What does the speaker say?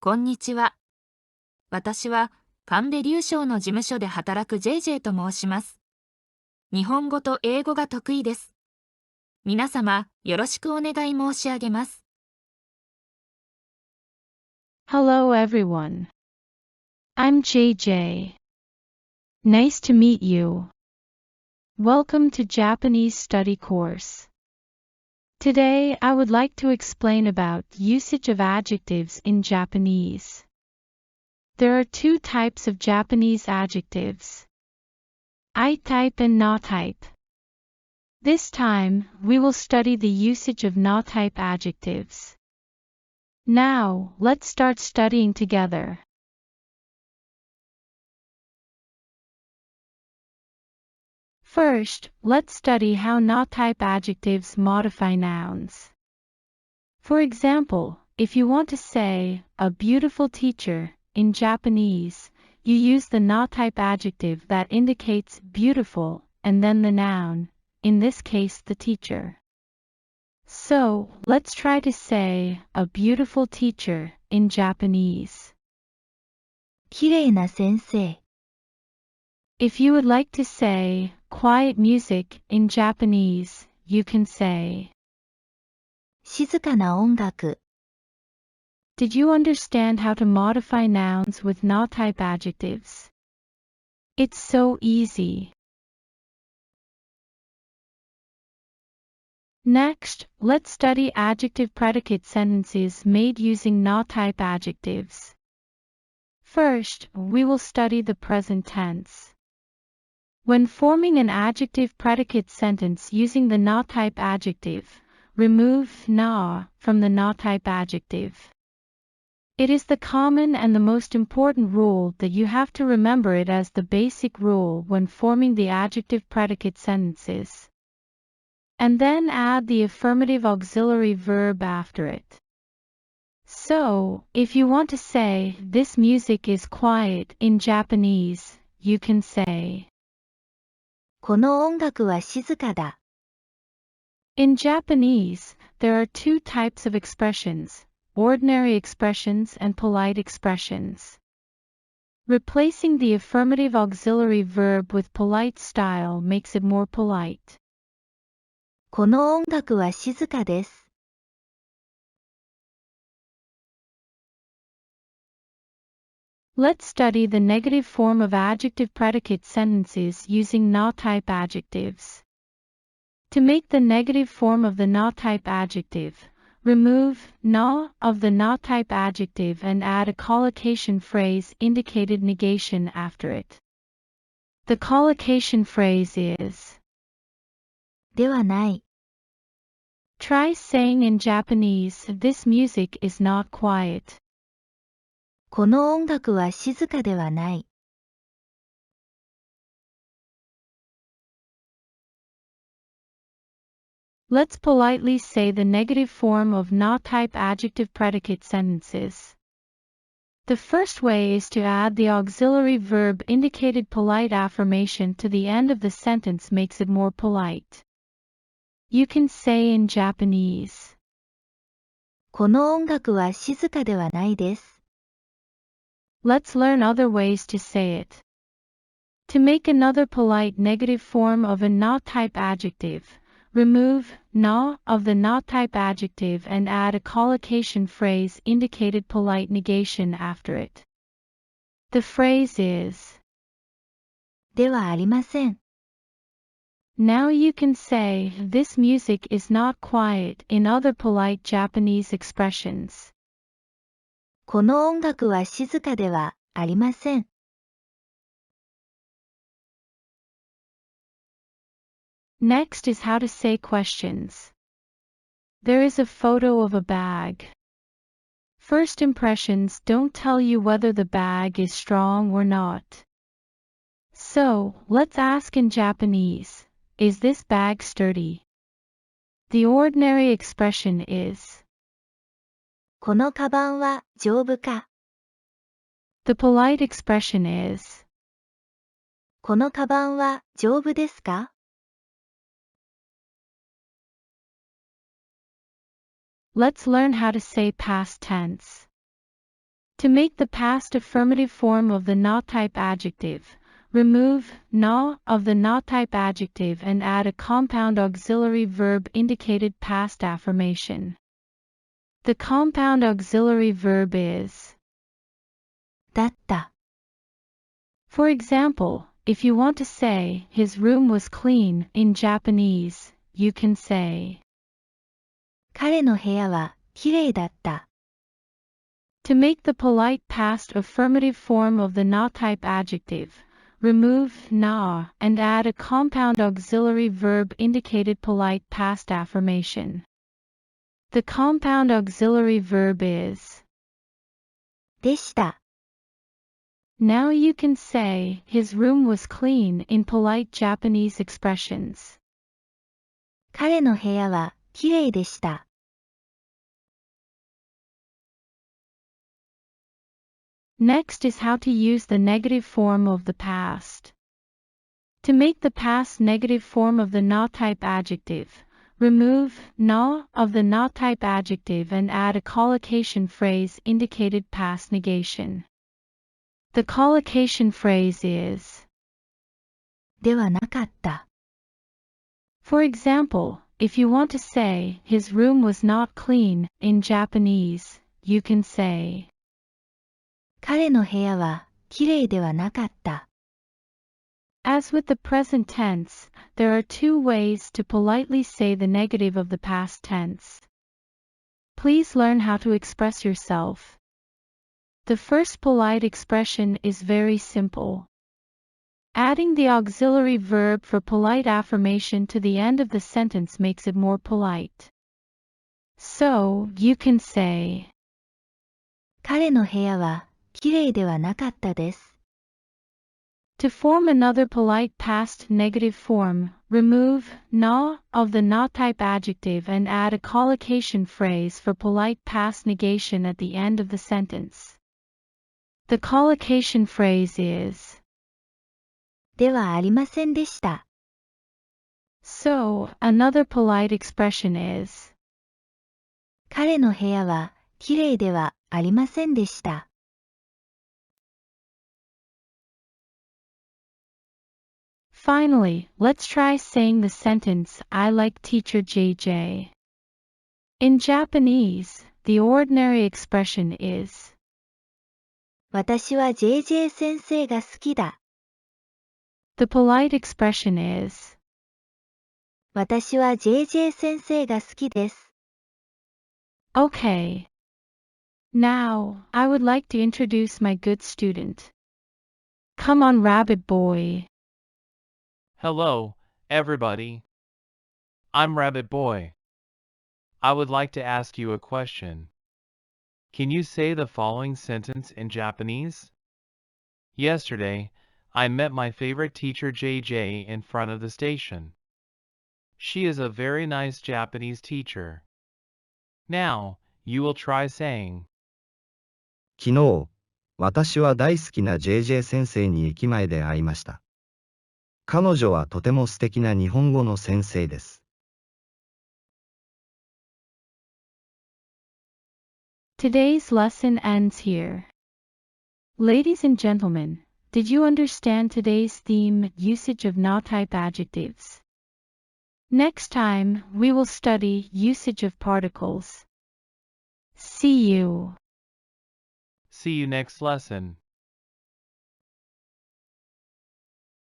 こんにちは。私は神戸龍翔の事務所で働く JJ と申します。日本語と英語が得意です。皆様、よろしくお願い申し上げます。Hello everyone. I'm JJ. Nice to meet you. Welcome to Japanese study course. Today I would like to explain about usage of adjectives in Japanese. There are two types of Japanese adjectives. I type and na type. This time, we will study the usage of na type adjectives. Now, let's start studying together. First, let's study how na-type adjectives modify nouns. For example, if you want to say, a beautiful teacher, in Japanese, you use the na-type adjective that indicates beautiful, and then the noun, in this case the teacher. So, let's try to say, a beautiful teacher, in Japanese. きれいな先生。If you would like to say, quiet music, in Japanese, you can say, 静かな音楽。Did you understand how to modify nouns with na-type adjectives? It's so easy. Next, let's study adjective-predicate sentences made using na-type adjectives. First, we will study the present tense. When forming an adjective-predicate sentence using the na-type adjective, remove na from the na-type adjective. It is the common and the most important rule that you have to remember it as the basic rule when forming the adjective-predicate sentences. And then add the affirmative auxiliary verb after it. So, if you want to say, this music is quiet in Japanese, you can say, この音楽は静かだ。In Japanese, there are two types of expressions, ordinary expressions and polite expressions. Replacing the affirmative auxiliary verb with polite style makes it more polite. この音楽は静かです。Let's study the negative form of adjective-predicate sentences using na-type adjectives. To make the negative form of the na-type adjective, remove na of the na-type adjective and add a collocation phrase indicated negation after it. The collocation phrase is ではない。Try saying in Japanese, this music is not quiet. この音楽は静かではない。Let's politely say the negative form of na-type adjective-predicate sentences. The first way is to add the auxiliary verb indicated polite affirmation to the end of the sentence makes it more polite. You can say in Japanese, この音楽は静かではないです。Let's learn other ways to say it. To make another polite negative form of a na-type adjective, remove na of the na-type adjective and add a collocation phrase indicated polite negation after it. The phrase is ではありません。 Now you can say, this music is not quiet in other polite Japanese expressions. この音楽は静かではありません。Next is how to say questions. There is a photo of a bag. First impressions don't tell you whether the bag is strong or not. So, let's ask in Japanese, is this bag sturdy? The ordinary expression is, このカバンは丈夫か。the polite expression is, このカバンは丈夫ですか。Let's learn how to say past tense. To make the past affirmative form of the na type adjective, remove na of the na type adjective and add a compound auxiliary verb indicated past affirmation. The compound auxiliary verb is だった。For example, if you want to say his room was clean in Japanese, you can say 彼の部屋はきれいだった。To make the polite past affirmative form of the na type adjective, remove na and add a compound auxiliary verb indicated polite past affirmation. The compound auxiliary verb is でした。Now you can say his room was clean in polite Japanese expressions. 彼の部屋はきれいでした。Next is how to use the negative form of the past. To make the past negative form of the na type adjective, remove na of the na type adjective and add a collocation phrase indicated past negation. The collocation phrase is ではなかった。For example, if you want to say his room was not clean in Japanese, you can say 彼の部屋はきれいではなかった。As with the present tense, there are two ways to politely say the negative of the past tense. Please learn how to express yourself. The first polite expression is very simple. Adding the auxiliary verb for polite affirmation to the end of the sentence makes it more polite. So, you can say 彼の部屋はきれいではなかったです。To form another polite past negative form, remove na of the na type adjective and add a collocation phrase for polite past negation at the end of the sentence. The collocation phrase is ではありませんでした。So, another polite expression is 彼の部屋はきれいではありませんでした。Finally, let's try saying the sentence I like teacher JJ. In Japanese, the ordinary expression is 私は JJ 先生が好きだ。The polite expression is 私は JJ 先生が好きです。Okay. Now, I would like to introduce my good student. Come on, rabbit boy. Hello, everybody. I'm Rabbit Boy. I would like to ask you a question. Can you say the following sentence in Japanese? Yesterday, I met my favorite teacher JJ in front of the station. She is a very nice Japanese teacher. Now, you will try saying, 昨日、私は大好きな JJ 先生に駅前で会いました。彼女はとても素敵な日本語の先生です。Today's lesson ends here. Ladies and gentlemen, did you understand today's theme, usage of na-type adjectives? Next time, we will study usage of particles. See you. see you next lesson.